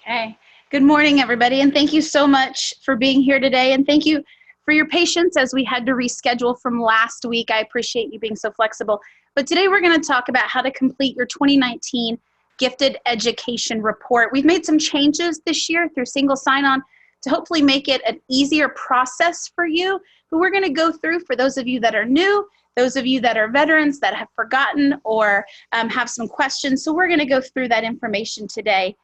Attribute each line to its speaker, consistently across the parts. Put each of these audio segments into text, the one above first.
Speaker 1: Okay. Good morning, everybody, and thank you so much for being here today, and thank you for your patience as we had to reschedule from last week. I appreciate you being so flexible. But today we're going to talk about how to complete your 2019 Gifted Education Report. We've made some changes this year through single sign-on to hopefully make it an easier process for you, but we're going to go through for those of you that are new, those of you that are veterans that have forgotten or have some questions. So we're going to go through that information today.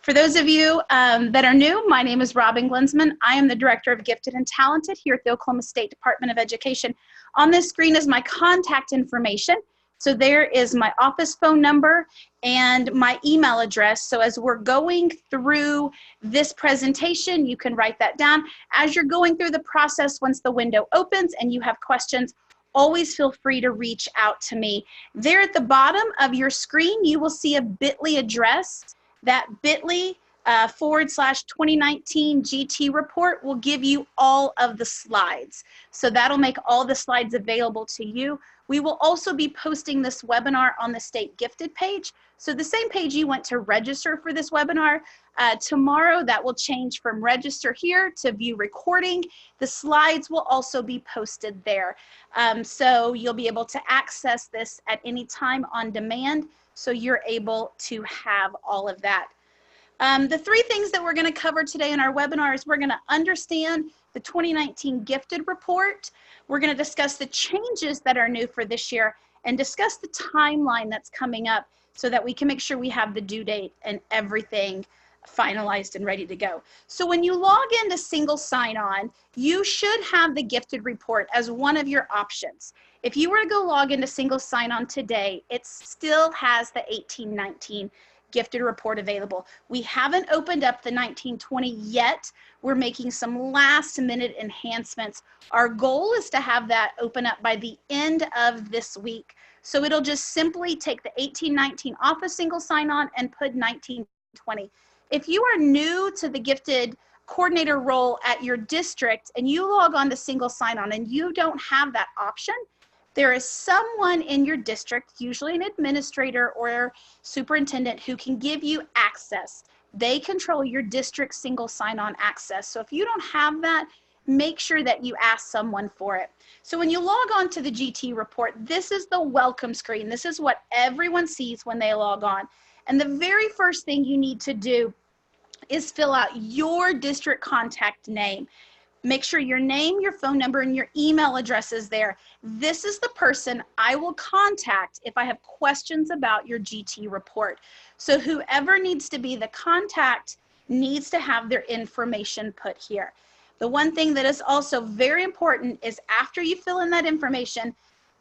Speaker 1: For those of you that are new, my name is Robbyn Glinsmann. I am the Director of Gifted and Talented here at the Oklahoma State Department of Education. On this screen is my contact information. So there is my office phone number and my email address. So as we're going through this presentation, you can write that down. As you're going through the process, once the window opens and you have questions, always feel free to reach out to me. There at the bottom of your screen, you will see a bit.ly address. That bit.ly /2019 GT report will give you all of the slides. So that'll make all the slides available to you. We will also be posting this webinar on the State Gifted page. So the same page you went to register for this webinar, tomorrow that will change from register here to view recording. The slides will also be posted there. So you'll be able to access this at any time on demand. So you're able to have all of that. The three things that we're going to cover today in our webinar is we're going to understand the 2019 Gifted Report. We're going to discuss the changes that are new for this year and discuss the timeline that's coming up so that we can make sure we have the due date and everything finalized and ready to go. So when you log into single sign-on, you should have the Gifted Report as one of your options. If you were to go log into single sign-on today, it still has the 1819 Gifted Report available. We haven't opened up the 1920 yet. We're making some last minute enhancements. Our goal is to have that open up by the end of this week. So it'll just simply take the 1819 off of single sign-on and put 1920. If you are new to the Gifted Coordinator role at your district and you log on to single sign-on and you don't have that option, there is someone in your district, usually an administrator or superintendent, who can give you access. They control your district single sign-on access. So if you don't have that, make sure that you ask someone for it. So when you log on to the GT report, this is the welcome screen. This is what everyone sees when they log on. And the very first thing you need to do is fill out your district contact name. Make sure your name, your phone number, and your email address is there. This is the person I will contact if I have questions about your GT report. So whoever needs to be the contact needs to have their information put here. The one thing that is also very important is after you fill in that information,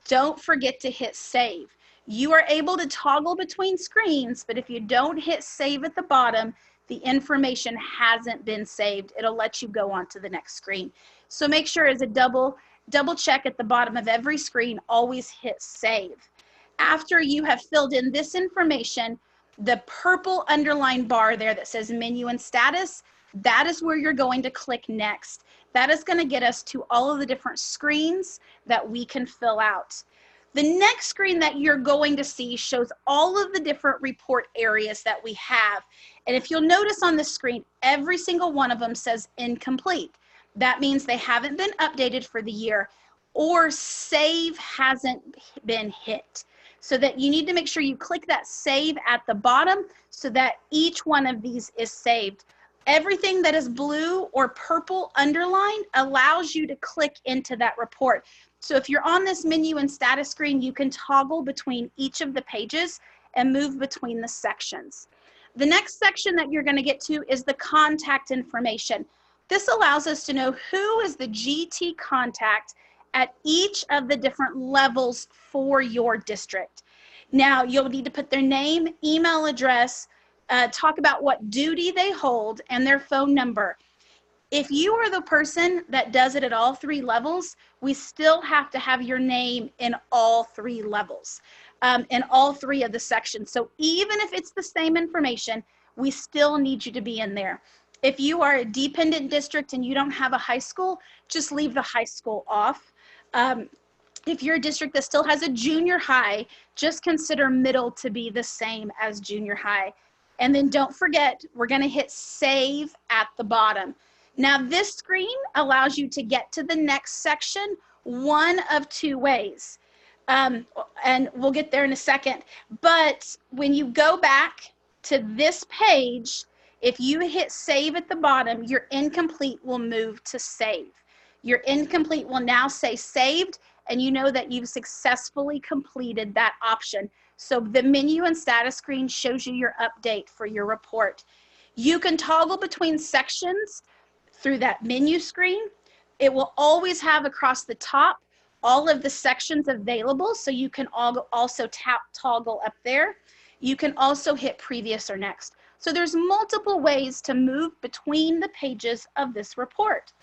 Speaker 1: don't forget to hit save. You are able to toggle between screens, but if you don't hit save at the bottom, the information hasn't been saved. It'll let you go on to the next screen. So make sure as a double check at the bottom of every screen, always hit save. After you have filled in this information, the purple underlined bar there that says menu and status, that is where you're going to click next. That is going to get us to all of the different screens that we can fill out. The next screen that you're going to see shows all of the different report areas that we have. And if you'll notice on the screen, every single one of them says incomplete. That means they haven't been updated for the year or save hasn't been hit. So that you need to make sure you click that save at the bottom so that each one of these is saved. Everything that is blue or purple underlined allows you to click into that report. So if you're on this menu and status screen, you can toggle between each of the pages and move between the sections. The next section that you're going to get to is the contact information. This allows us to know who is the GT contact at each of the different levels for your district. Now, you'll need to put their name, email address, talk about what duty they hold, and their phone number. If you are the person that does it at all three levels, we still have to have your name in all three levels, in all three of the sections. So even if it's the same information, we still need you to be in there. If you are a dependent district and you don't have a high school, just leave the high school off. If you're a district that still has a junior high, just consider middle to be the same as junior high. And then don't forget, we're going to hit save at the bottom. Now this screen allows you to get to the next section one of two ways. And we'll get there in a second. But when you go back to this page, if you hit save at the bottom, your incomplete will move to save. Your incomplete will now say saved, and you know that you've successfully completed that option. So the menu and status screen shows you your update for your report. You can toggle between sections through that menu screen. It will always have across the top all of the sections available, so you can also tap toggle up there. You can also hit previous or next. So there's multiple ways to move between the pages of this report.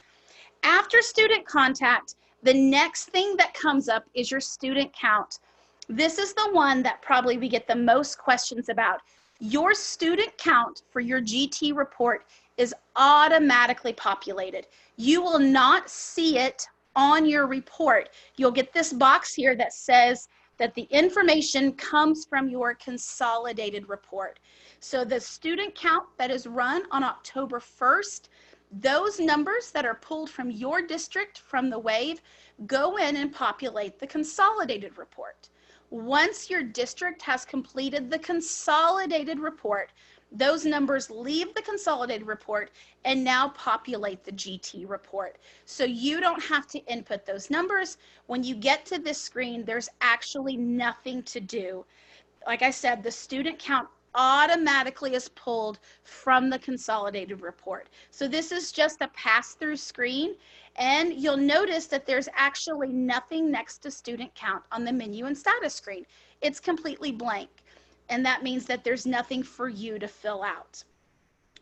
Speaker 1: After student contact, the next thing that comes up is your student count. This is the one that probably we get the most questions about. Your student count for your GT report is automatically populated. You will not see it on your report. You'll get this box here that says that the information comes from your consolidated report. So the student count that is run on October 1st, those numbers that are pulled from your district from the WAVE go in and populate the consolidated report. Once your district has completed the consolidated report, those numbers leave the consolidated report and now populate the GT report. So you don't have to input those numbers. When you get to this screen, there's actually nothing to do. Like I said, the student count automatically is pulled from the consolidated report. So this is just a pass-through screen, and you'll notice that there's actually nothing next to student count on the menu and status screen. It's completely blank, and that means that there's nothing for you to fill out.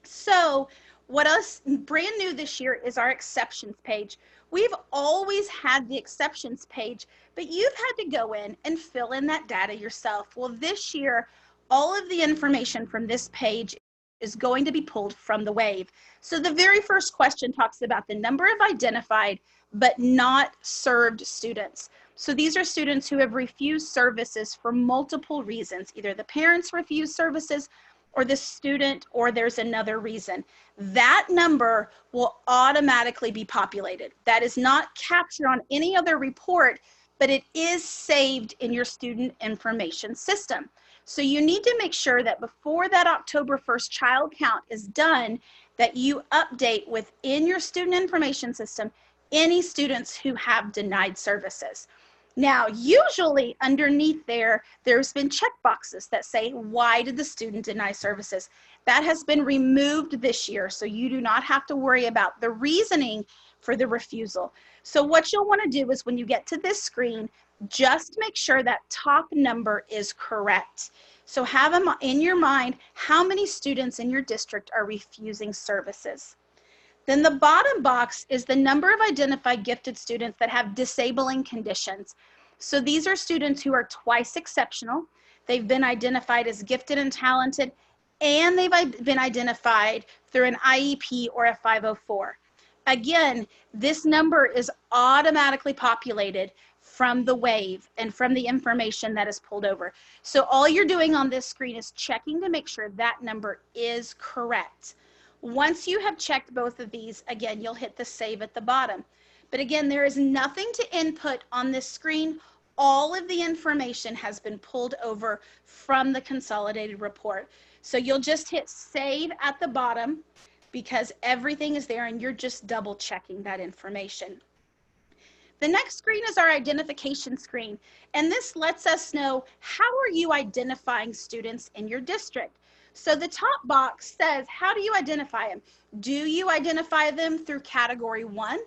Speaker 1: So what else brand new this year is our exceptions page. We've always had the exceptions page, but you've had to go in and fill in that data yourself. Well, this year, all of the information from this page is going to be pulled from the WAVE. So the very first question talks about the number of identified but not served students. So these are students who have refused services for multiple reasons. Either the parents refuse services, or the student, or there's another reason. That number will automatically be populated. That is not captured on any other report, but it is saved in your student information system. So you need to make sure that before that October 1st child count is done, that you update within your student information system any students who have denied services. Now, usually underneath there's been check boxes that say, why did the student deny services? That has been removed this year, so you do not have to worry about the reasoning for the refusal. So what you'll want to do is when you get to this screen, just make sure that top number is correct. So have in your mind how many students in your district are refusing services. Then the bottom box is the number of identified gifted students that have disabling conditions. So these are students who are twice exceptional. They've been identified as gifted and talented, and they've been identified through an IEP or a 504. Again, this number is automatically populated from the WAVE and from the information that is pulled over. So all you're doing on this screen is checking to make sure that number is correct. Once you have checked both of these, again, you'll hit the save at the bottom. But again, there is nothing to input on this screen. All of the information has been pulled over from the consolidated report. So you'll just hit save at the bottom because everything is there and you're just double checking that information. The next screen is our identification screen, and this lets us know how are you identifying students in your district. So the top box says, how do you identify them? Do you identify them through Category 1?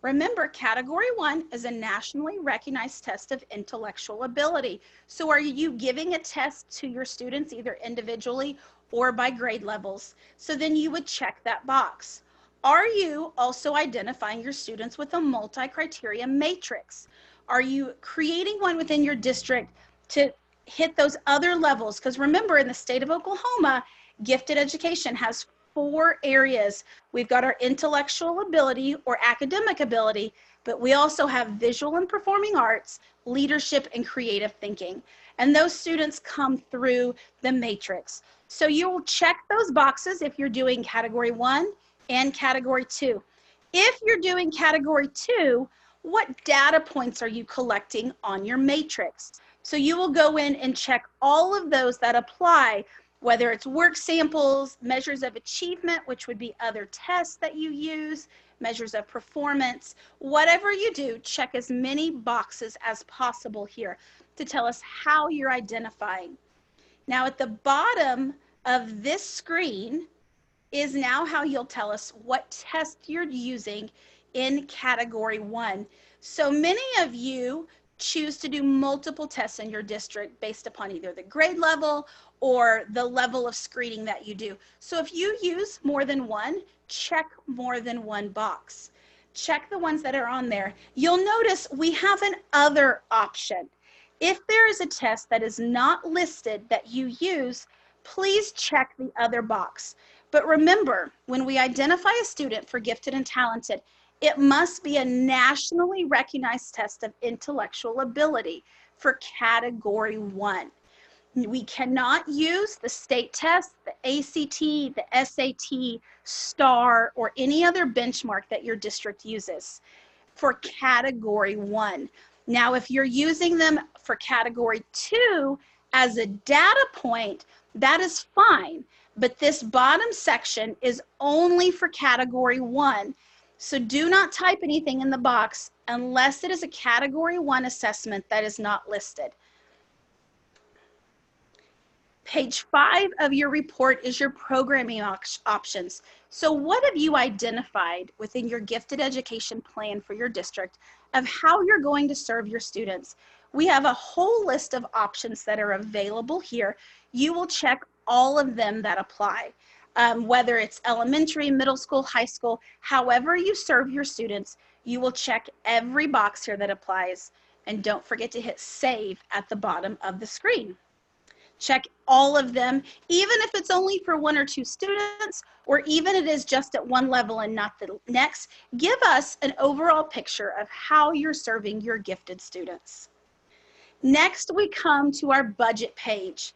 Speaker 1: Remember, Category 1 is a nationally recognized test of intellectual ability. So are you giving a test to your students either individually or by grade levels? So then you would check that box. Are you also identifying your students with a multi-criteria matrix? Are you creating one within your district to hit those other levels? Because remember, in the state of Oklahoma, gifted education has 4 areas. We've got our intellectual ability or academic ability, but we also have visual and performing arts, leadership, and creative thinking. And those students come through the matrix. So you will check those boxes if you're doing category 1 and category 2. If you're doing category 2, what data points are you collecting on your matrix? So you will go in and check all of those that apply, whether it's work samples, measures of achievement, which would be other tests that you use, measures of performance, whatever you do, check as many boxes as possible here to tell us how you're identifying. Now at the bottom of this screen is now how you'll tell us what test you're using in category 1. So many of you choose to do multiple tests in your district based upon either the grade level or the level of screening that you do. So if you use more than one, check more than one box. Check the ones that are on there. You'll notice we have an other option. If there is a test that is not listed that you use, please check the other box. But remember, when we identify a student for gifted and talented, it must be a nationally recognized test of intellectual ability for category 1. We cannot use the state test, the ACT, the SAT, STAR, or any other benchmark that your district uses for category 1. Now, if you're using them for category 2 as a data point, that is fine. But this bottom section is only for category 1. So do not type anything in the box unless it is a category 1 assessment that is not listed. Page 5 of your report is your programming options. So what have you identified within your gifted education plan for your district of how you're going to serve your students? We have a whole list of options that are available here. You will check all of them that apply, whether it's elementary, middle school, high school, however you serve your students, you will check every box here that applies. And don't forget to hit save at the bottom of the screen. Check all of them, even if it's only for 1 or 2 students, or even it is just at one level and not the next. Give us an overall picture of how you're serving your gifted students. Next, we come to our budget page.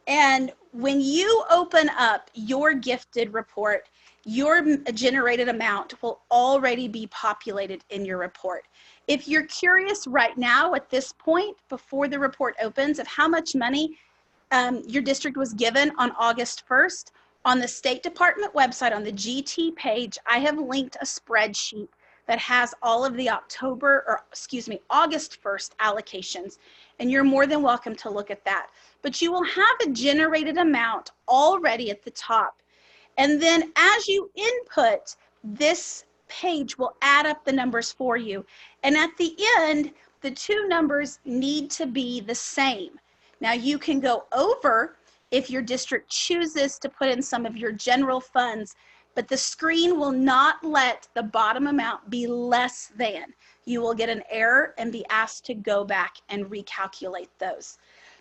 Speaker 1: And when you open up your gifted report, your generated amount will already be populated in your report. If you're curious right now at this point, before the report opens, of how much money your district was given on August 1st, on the State Department website, on the GT page, I have linked a spreadsheet that has all of the August 1st allocations. And you're more than welcome to look at that. But you will have a generated amount already at the top. And then as you input, this page will add up the numbers for you. And at the end, the two numbers need to be the same. Now you can go over if your district chooses to put in some of your general funds, but the screen will not let the bottom amount be less than. You will get an error and be asked to go back and recalculate those.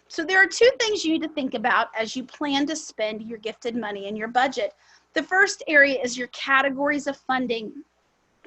Speaker 1: So there are 2 things you need to think about as you plan to spend your gifted money in your budget. The first area is your categories of funding.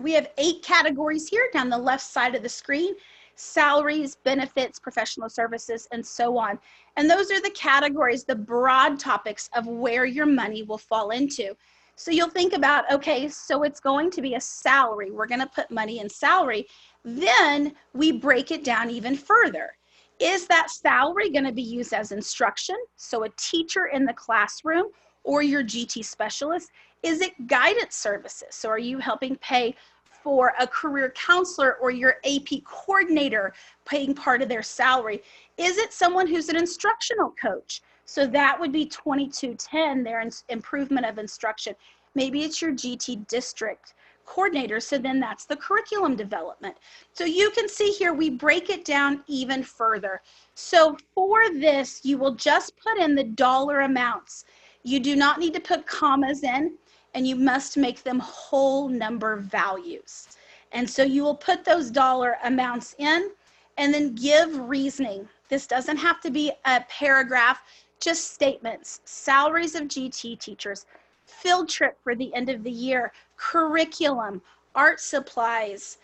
Speaker 1: We have 8 categories here down the left side of the screen: salaries, benefits, professional services, and so on. And those are the categories, the broad topics of where your money will fall into. So you'll think about, okay, so it's going to be a salary. We're going to put money in salary. Then we break it down even further. Is that salary going to be used as instruction? So a teacher in the classroom or your GT specialist? Is it guidance services? So are you helping pay for a career counselor or your AP coordinator, paying part of their salary? Is it someone who's an instructional coach? So that would be 2210, their improvement of instruction. Maybe it's your GT district coordinator, so then that's the curriculum development. So you can see here, we break it down even further. So for this, you will just put in the dollar amounts. You do not need to put commas in, and you must make them whole number values. And so you will put those dollar amounts in and then give reasoning. This doesn't have to be a paragraph, just statements. Salaries of GT teachers, field trip for the end of the year, curriculum, art supplies,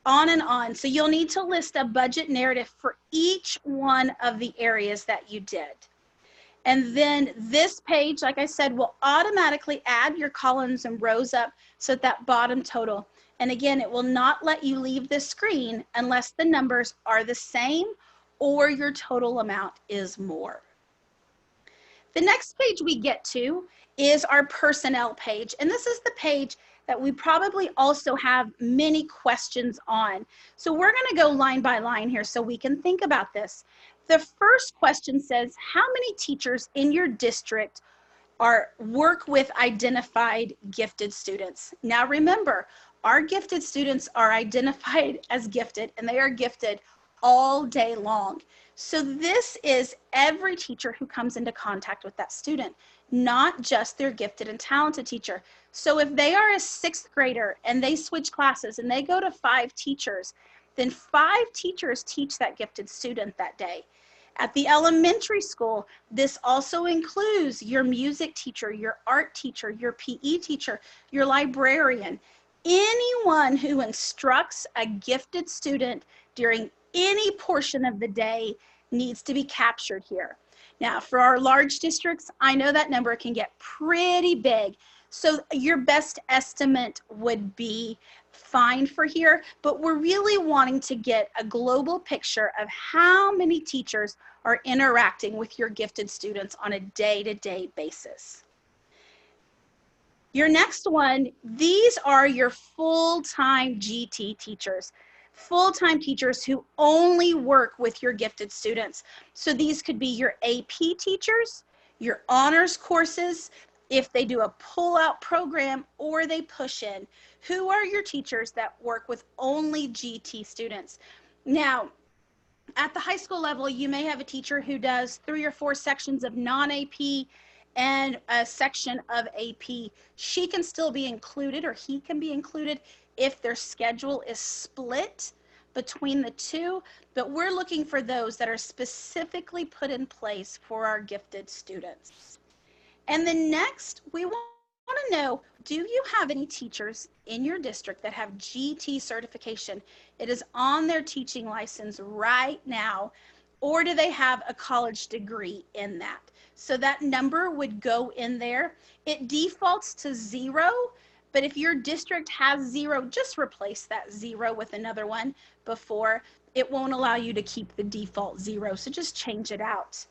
Speaker 1: on and on. So you'll need to list a budget narrative for each one of the areas that you did. And then this page, like I said, will automatically add your columns and rows up so that bottom total. And again, it will not let you leave this screen unless the numbers are the same or your total amount is more. The next page we get to is our personnel page. And this is the page that we probably also have many questions on. So we're going to go line by line here so we can think about this. The first question says, how many teachers in your district work with identified gifted students? Now remember, our gifted students are identified as gifted, and they are gifted all day long. So this is every teacher who comes into contact with that student, not just their gifted and talented teacher. So if they are a 6th grader and they switch classes and they go to 5 teachers, then 5 teachers teach that gifted student that day. At the elementary school, this also includes your music teacher, your art teacher, your PE teacher, your librarian. Anyone who instructs a gifted student during any portion of the day needs to be captured here. Now, for our large districts, I know that number can get pretty big. So your best estimate would be fine for here, but we're really wanting to get a global picture of how many teachers are interacting with your gifted students on a day-to-day basis. Your next one, these are your full-time GT teachers. Full-time teachers who only work with your gifted students. So these could be your AP teachers, your honors courses, if they do a pull-out program or they push in. Who are your teachers that work with only GT students? Now, at the high school level, you may have a teacher who does 3 or 4 sections of non-AP and a section of AP. She can still be included, or he can be included, if their schedule is split between the two, but we're looking for those that are specifically put in place for our gifted students. And then next, we want to know, do you have any teachers in your district that have GT certification? It is on their teaching license right now, or do they have a college degree in that? So that number would go in there. It defaults to 0, but if your district has 0, just replace that 0 with another one before. It won't allow you to keep the default 0, so just change it out.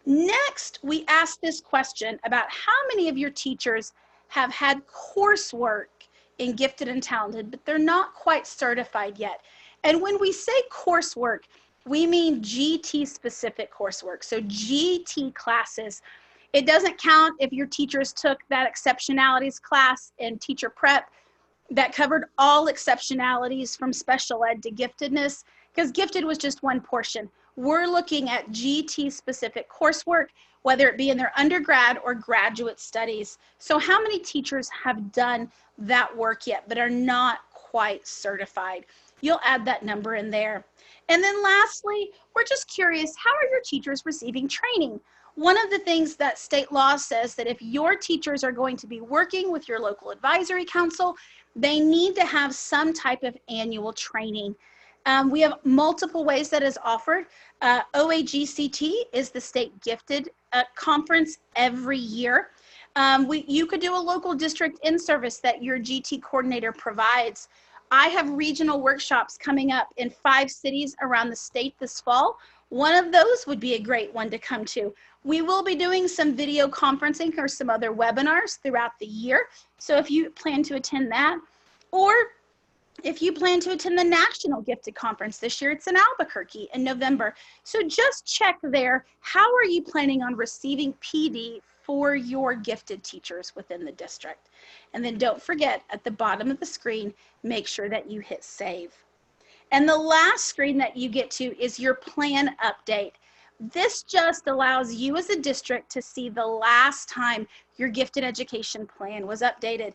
Speaker 1: Next, we ask this question about how many of your teachers have had coursework in gifted and talented, but they're not quite certified yet. And when we say coursework, we mean GT specific coursework. So GT classes. It doesn't count if your teachers took that exceptionalities class in teacher prep that covered all exceptionalities from special ed to giftedness, because gifted was just one portion. We're looking at GT specific coursework, whether it be in their undergrad or graduate studies. So how many teachers have done that work yet but are not quite certified? You'll add that number in there. And then lastly, we're just curious, how are your teachers receiving training? One of the things that state law says that if your teachers are going to be working with your local advisory council, they need to have some type of annual training. We have multiple ways that is offered. OAGCT is the state gifted conference every year. You could do a local district in-service that your GT coordinator provides. I have regional workshops coming up in 5 cities around the state this fall. One of those would be a great one to come to. We will be doing some video conferencing or some other webinars throughout the year. So if you plan to attend that, or if you plan to attend the National Gifted Conference this year, it's in Albuquerque in November. So just check there. How are you planning on receiving PD for your gifted teachers within the district? And then don't forget, at the bottom of the screen, make sure that you hit save. And the last screen that you get to is your plan update. This just allows you as a district to see the last time your gifted education plan was updated.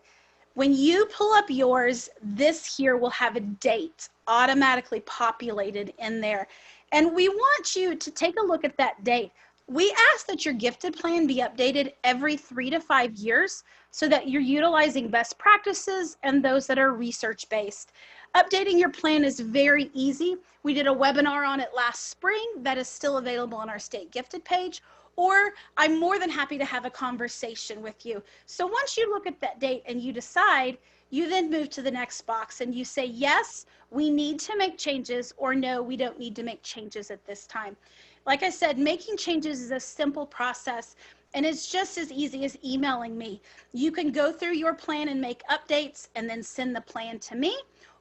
Speaker 1: When you pull up yours, this here will have a date automatically populated in there. And we want you to take a look at that date. We ask that your gifted plan be updated every 3 to 5 years so that you're utilizing best practices and those that are research-based. Updating your plan is very easy. We did a webinar on it last spring that is still available on our state gifted page, or I'm more than happy to have a conversation with you. So once you look at that date and you decide, you then move to the next box and you say, yes, we need to make changes, or no, we don't need to make changes at this time. Like I said, making changes is a simple process, and it's just as easy as emailing me. You can go through your plan and make updates and then send the plan to me,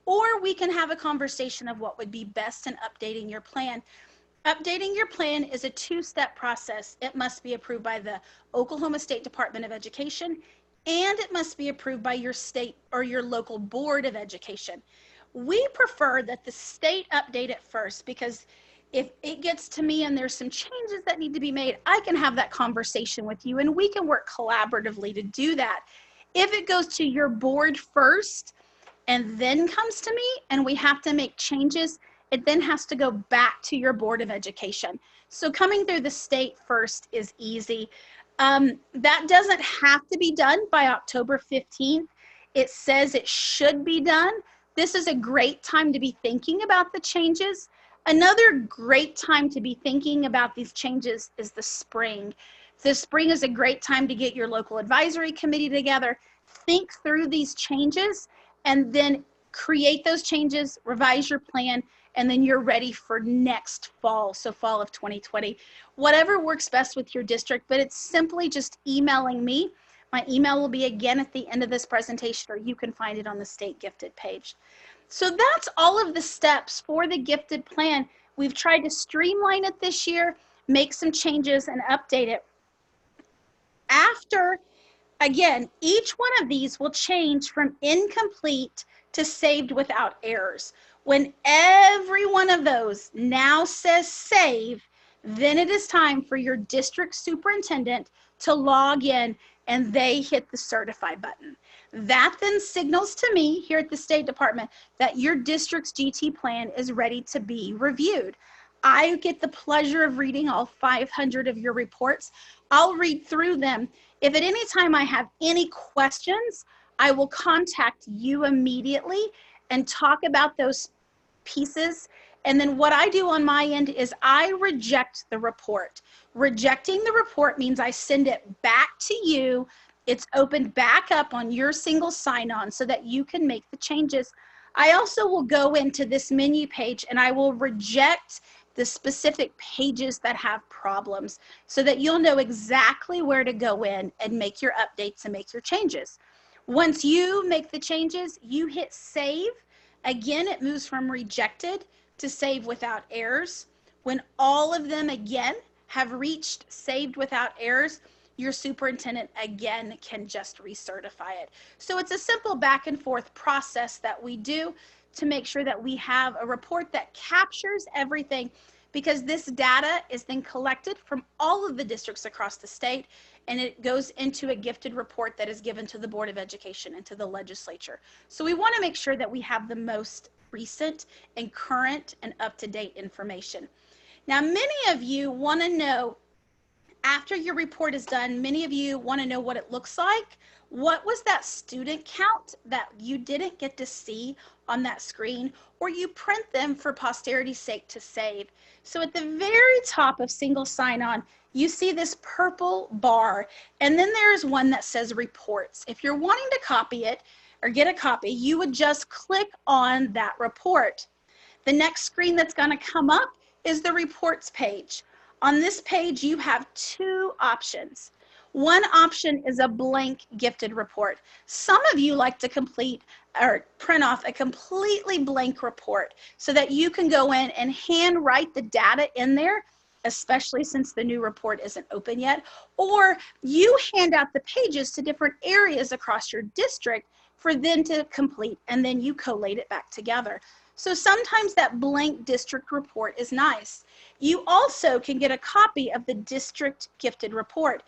Speaker 1: or we can have a conversation of what would be best in updating your plan. Updating your plan is a two-step process. It must be approved by the Oklahoma State Department of Education, and it must be approved by your state or your local board of education. We prefer that the state update it first, because if it gets to me and there's some changes that need to be made, I can have that conversation with you and we can work collaboratively to do that. If it goes to your board first and then comes to me and we have to make changes, it then has to go back to your Board of Education. So coming through the state first is easy. That doesn't have to be done by October 15th. It says it should be done. This is a great time to be thinking about the changes. Another great time to be thinking about these changes is the spring. The spring is a great time to get your local advisory committee together, think through these changes, and then create those changes, revise your plan, and then you're ready for next fall, so fall of 2020. Whatever works best with your district, but it's simply just emailing me. My email will be again at the end of this presentation, or you can find it on the state gifted page. So that's all of the steps for the gifted plan. We've tried to streamline it this year, make some changes and update it. After, again, each one of these will change from incomplete to saved without errors. When every one of those now says save, then it is time for your district superintendent to log in and they hit the certify button. That then signals to me here at the State Department that your district's GT plan is ready to be reviewed. I get the pleasure of reading all 500 of your reports. I'll read through them. If at any time I have any questions, I will contact you immediately and talk about those pieces. And then what I do on my end is I reject the report. Rejecting the report means I send it back to you. It's opened back up on your single sign-on so that you can make the changes. I also will go into this menu page and I will reject the specific pages that have problems so that you'll know exactly where to go in and make your updates and make your changes. Once you make the changes, you hit save. Again, it moves from rejected to save without errors. When all of them again have reached saved without errors, your superintendent again can just recertify it. So it's a simple back and forth process that we do to make sure that we have a report that captures everything, because this data is then collected from all of the districts across the state and it goes into a gifted report that is given to the Board of Education and to the legislature. So we want to make sure that we have the most recent and current and up-to-date information. Now, many of you want to know, after your report is done, many of you want to know what it looks like. What was that student count that you didn't get to see on that screen, or you print them for posterity's sake to save? So at the very top of single sign-on, you see this purple bar, and then there's one that says reports. If you're wanting to copy it or get a copy, you would just click on that report. The next screen that's going to come up is the reports page. On this page, you have two options. One option is a blank gifted report. Some of you like to complete or print off a completely blank report so that you can go in and handwrite the data in there, especially since the new report isn't open yet, or you hand out the pages to different areas across your district for them to complete, and then you collate it back together. So sometimes that blank district report is nice. You also can get a copy of the district gifted report.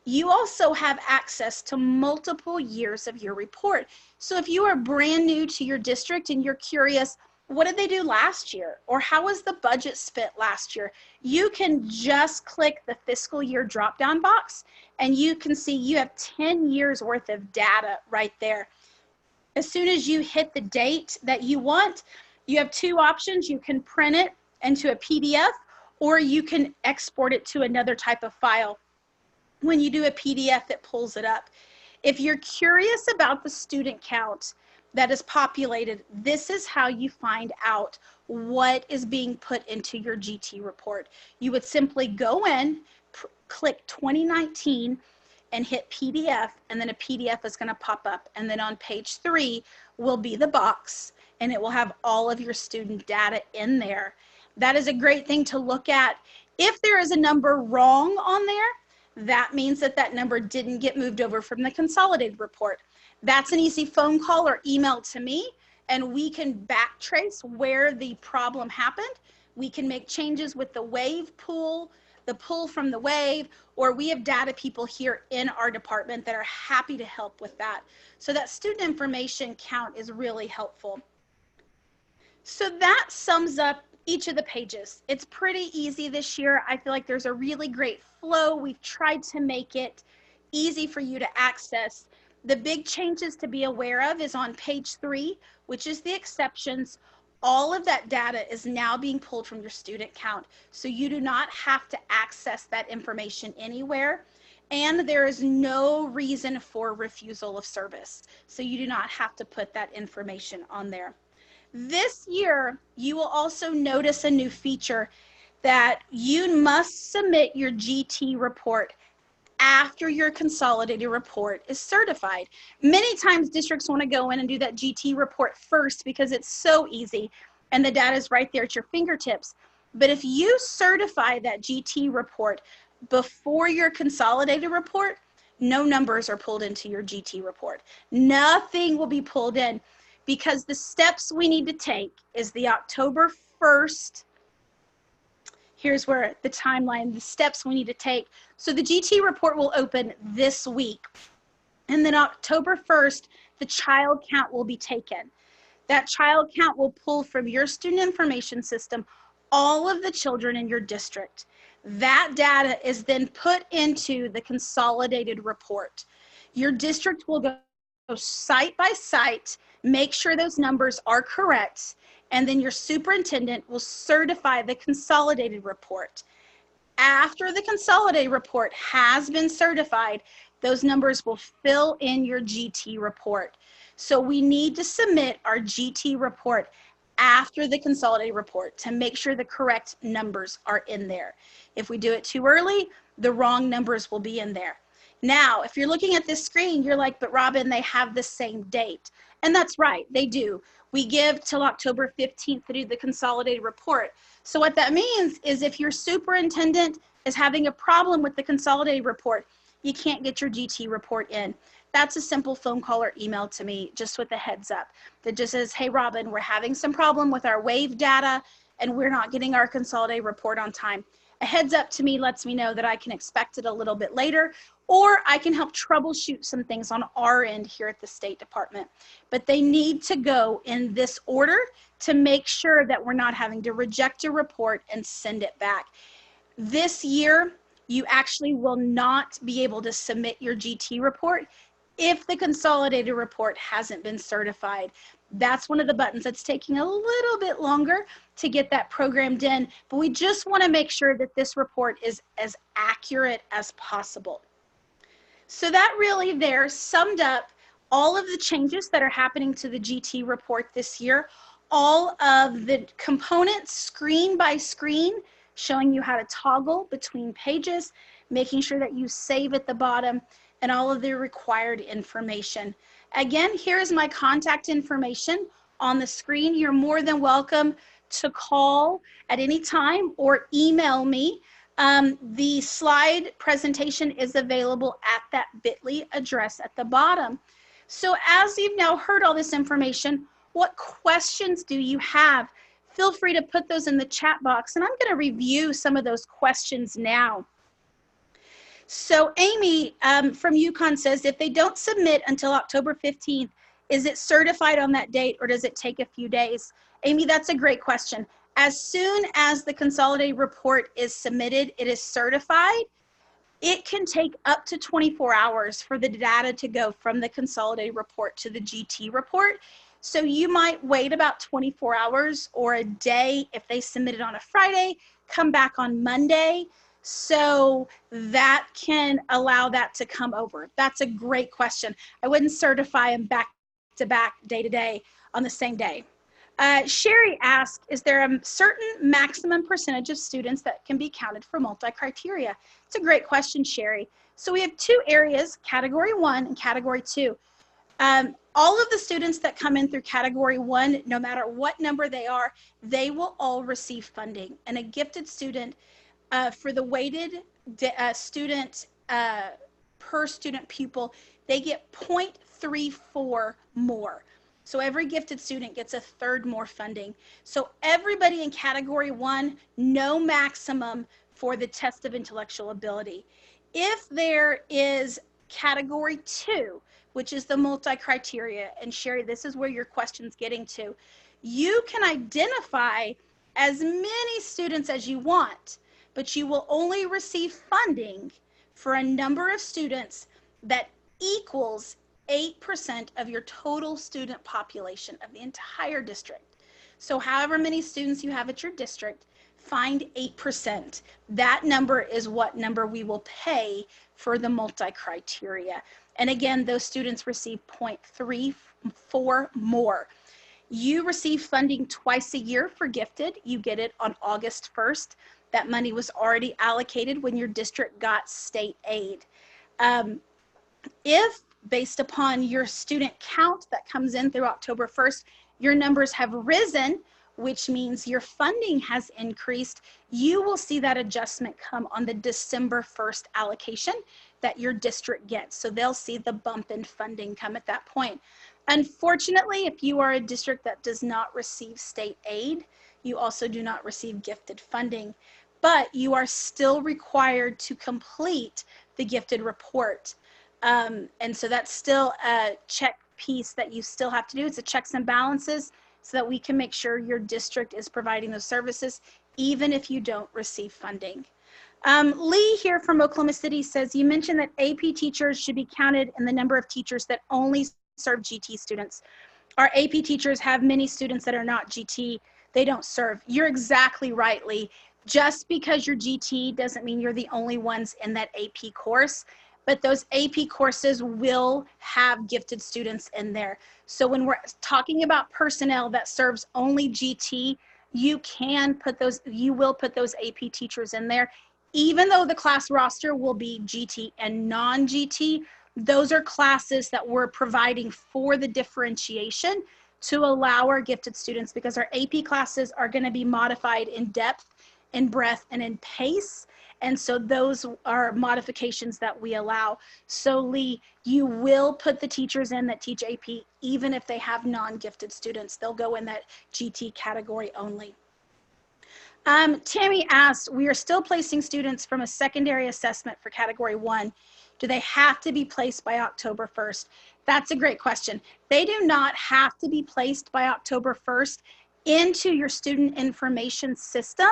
Speaker 1: You also have access to multiple years of your report. So if you are brand new to your district and you're curious, what did they do last year? Or how was the budget spent last year? You can just click the fiscal year drop-down box and you can see you have 10 years worth of data right there. As soon as you hit the date that you want, you have two options. You can print it into a PDF, or you can export it to another type of file. When you do a PDF, it pulls it up. If you're curious about the student count that is populated, this is how you find out what is being put into your GT report. You would simply go in, click 2019, and hit PDF, and then a PDF is going to pop up. And then on page 3 will be the box, and it will have all of your student data in there. That is a great thing to look at. If there is a number wrong on there, that means that that number didn't get moved over from the consolidated report. That's an easy phone call or email to me, and we can backtrace where the problem happened. We can make changes with the wave pool, the pull from the wave, or we have data people here in our department that are happy to help with that. So that student information count is really helpful. So that sums up each of the pages. It's pretty easy this year. I feel like there's a really great flow. We've tried to make it easy for you to access. The big changes to be aware of is on page 3, which is the exceptions. All of that data is now being pulled from your student count, so you do not have to access that information anywhere, and there is no reason for refusal of service, so you do not have to put that information on there. This year, you will also notice a new feature that you must submit your GT report after your consolidated report is certified. Many times districts want to go in and do that GT report first because it's so easy and the data is right there at your fingertips. But if you certify that GT report before your consolidated report, no numbers are pulled into your GT report. Nothing will be pulled in, because the steps we need to take is the October 1st. Here's where the timeline, the steps we need to take. So the GT report will open this week. And then October 1st, the child count will be taken. That child count will pull from your student information system all of the children in your district. That data is then put into the consolidated report. Your district will go site by site, make sure those numbers are correct, and then your superintendent will certify the consolidated report. After the consolidated report has been certified, those numbers will fill in your GT report. So we need to submit our GT report after the consolidated report to make sure the correct numbers are in there. If we do it too early, the wrong numbers will be in there. Now, if you're looking at this screen, you're like, but Robbyn, they have the same date. And that's right, they do. We give till October 15th to do the consolidated report. So what that means is if your superintendent is having a problem with the consolidated report, you can't get your GT report in. That's a simple phone call or email to me, just with a heads up that just says, hey, Robbyn, we're having some problem with our wave data and we're not getting our consolidated report on time. A heads up to me lets me know that I can expect it a little bit later, or I can help troubleshoot some things on our end here at the State Department. But they need to go in this order to make sure that we're not having to reject a report and send it back. This year, you actually will not be able to submit your GT report if the consolidated report hasn't been certified. That's one of the buttons that's taking a little bit longer to get that programmed in, but we just want to make sure that this report is as accurate as possible. So that really there summed up all of the changes that are happening to the GT report this year, all of the components screen by screen, showing you how to toggle between pages, making sure that you save at the bottom, and all of the required information. Again, here's my contact information on the screen. You're more than welcome to call at any time or email me. The slide presentation is available at that bit.ly address at the bottom. So as you've now heard all this information, what questions do you have? Feel free to put those in the chat box, and I'm going to review some of those questions now. So Amy from UConn says, if they don't submit until October 15th, is it certified on that date or does it take a few days? Amy, that's a great question. As soon as the consolidated report is submitted, it is certified. It can take up to 24 hours for the data to go from the consolidated report to the GT report. So you might wait about 24 hours or a day if they submit it on a Friday, come back on Monday. So that can allow that to come over. That's a great question. I wouldn't certify them back to back, day to day on the same day. Sherry asked, is there a certain maximum percentage of students that can be counted for multi-criteria? It's a great question, Sherry. So we have two areas, category 1 and category 2. All of the students that come in through category 1, no matter what number they are, they will all receive funding. And a gifted student, for the weighted student per student pupil, they get 0.34 more. So every gifted student gets a third more funding. So everybody in category 1, no maximum for the test of intellectual ability. If there is category 2, which is the multi-criteria, and Sherry, this is where your question's getting to, you can identify as many students as you want, but you will only receive funding for a number of students that equals 8% of your total student population of the entire district. So however many students you have at your district, find 8%. That number is what number we will pay for the multi-criteria. And again, those students receive 0.34 more. You receive funding twice a year for gifted. You get it on August 1st. That money was already allocated when your district got state aid. If based upon your student count that comes in through October 1st, your numbers have risen, which means your funding has increased, you will see that adjustment come on the December 1st allocation that your district gets. So they'll see the bump in funding come at that point. Unfortunately, if you are a district that does not receive state aid, you also do not receive gifted funding, but you are still required to complete the gifted report. And so that's still a check piece that you still have to do. It's a checks and balances so that we can make sure your district is providing those services, even if you don't receive funding. Lee here from Oklahoma City says, you mentioned that AP teachers should be counted in the number of teachers that only serve GT students. Our AP teachers have many students that are not GT. They don't serve. You're exactly right, Lee. Just because you're GT doesn't mean you're the only ones in that AP course. But those AP courses will have gifted students in there. So when we're talking about personnel that serves only GT, you will put those AP teachers in there. Even though the class roster will be GT and non-GT, those are classes that we're providing for the differentiation to allow our gifted students, because our AP classes are going to be modified in depth, in breadth, and in pace. And so those are modifications that we allow. So Lee, you will put the teachers in that teach AP, even if they have non-gifted students. They'll go in that GT category only. Tammy asked, we are still placing students from a secondary assessment for category 1. Do they have to be placed by October 1st? That's a great question. They do not have to be placed by October 1st into your student information system,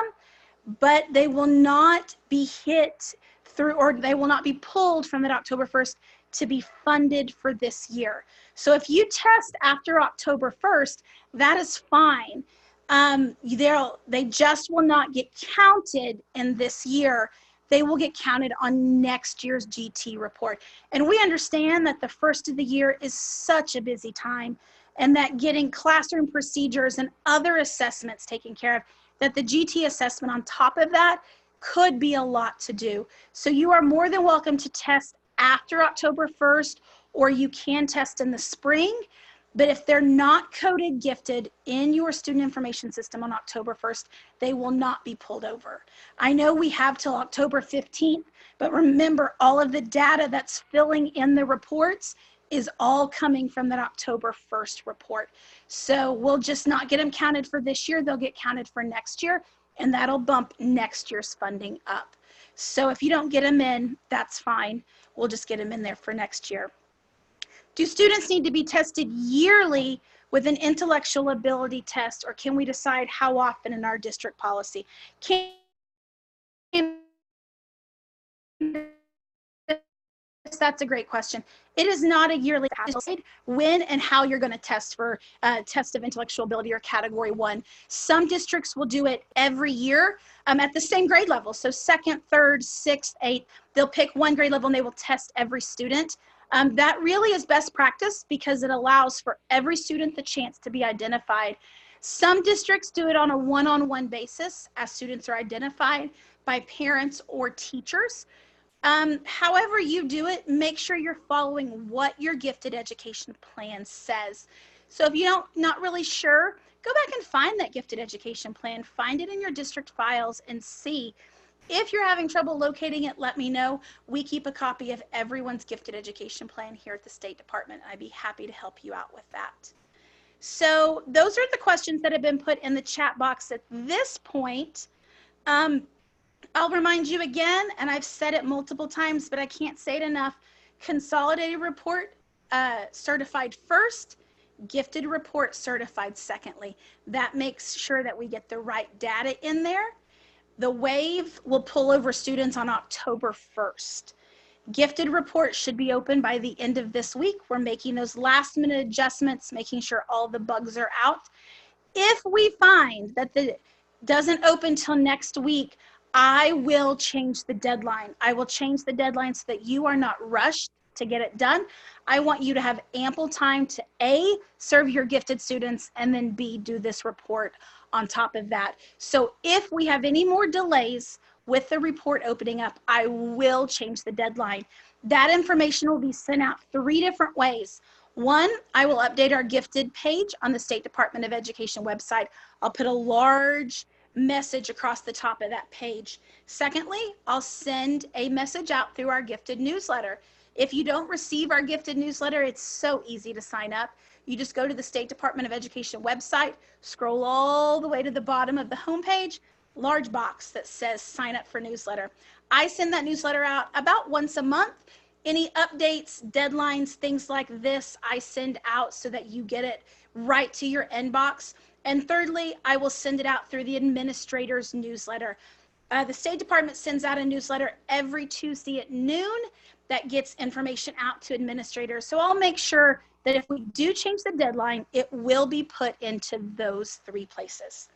Speaker 1: but they will not be hit through, or they will not be pulled from that October 1st to be funded for this year. So if you test after October 1st, that is fine. They just will not get counted in this year. They will get counted on next year's GT report. And we understand that the first of the year is such a busy time, and that getting classroom procedures and other assessments taken care of, that the GT assessment on top of that could be a lot to do. So you are more than welcome to test after October 1st, or you can test in the spring. But if they're not coded gifted in your student information system on October 1st, they will not be pulled over. I know we have till October 15th, but remember, all of the data that's filling in the reports is all coming from that October 1st report. So we'll just not get them counted for this year. They'll get counted for next year, and that'll bump next year's funding up. So if you don't get them in, that's fine. We'll just get them in there for next year. Do students need to be tested yearly with an intellectual ability test, or can we decide how often in our district policy? Can that's a great question. It is not a yearly decide when and how you're going to test for test of intellectual ability or category 1. Some districts will do it every year at the same grade level. So 2nd, 3rd, 6th, 8th, they'll pick one grade level and they will test every student. That really is best practice because it allows for every student the chance to be identified. Some districts do it on a one-on-one basis as students are identified by parents or teachers. However you do it, make sure you're following what your gifted education plan says. So if you're not really sure, go back and find that gifted education plan, find it in your district files and see. If you're having trouble locating it, let me know. We keep a copy of everyone's gifted education plan here at the State Department. I'd be happy to help you out with that. So those are the questions that have been put in the chat box at this point. I'll remind you again, and I've said it multiple times, but I can't say it enough. Consolidated report certified first, gifted report certified secondly. That makes sure that we get the right data in there. The wave will pull over students on October 1st. Gifted report should be open by the end of this week. We're making those last minute adjustments, making sure all the bugs are out. If we find that it doesn't open till next week, I will change the deadline. I will change the deadline so that you are not rushed to get it done. I want you to have ample time to A, serve your gifted students, and then B, do this report on top of that. So if we have any more delays with the report opening up, I will change the deadline. That information will be sent out 3 different ways. 1, I will update our gifted page on the State Department of Education website. I'll put a large message across the top of that page. Secondly, I'll send a message out through our gifted newsletter. If you don't receive our gifted newsletter, it's so easy to sign up. You just go to the State Department of Education website, scroll all the way to the bottom of the homepage, large box that says sign up for newsletter. I send that newsletter out about once a month. Any updates, deadlines, things like this, I send out so that you get it right to your inbox. And thirdly, I will send it out through the administrator's newsletter. The State Department sends out a newsletter every Tuesday at noon that gets information out to administrators. So I'll make sure that if we do change the deadline, it will be put into those 3 places.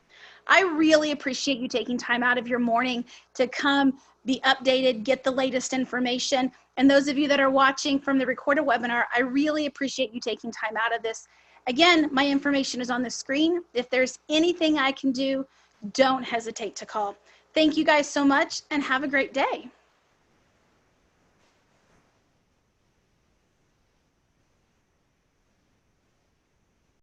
Speaker 1: I really appreciate you taking time out of your morning to come be updated, get the latest information. And those of you that are watching from the recorded webinar, I really appreciate you taking time out of this. Again, my information is on the screen. If there's anything I can do, don't hesitate to call. Thank you guys so much and have a great day.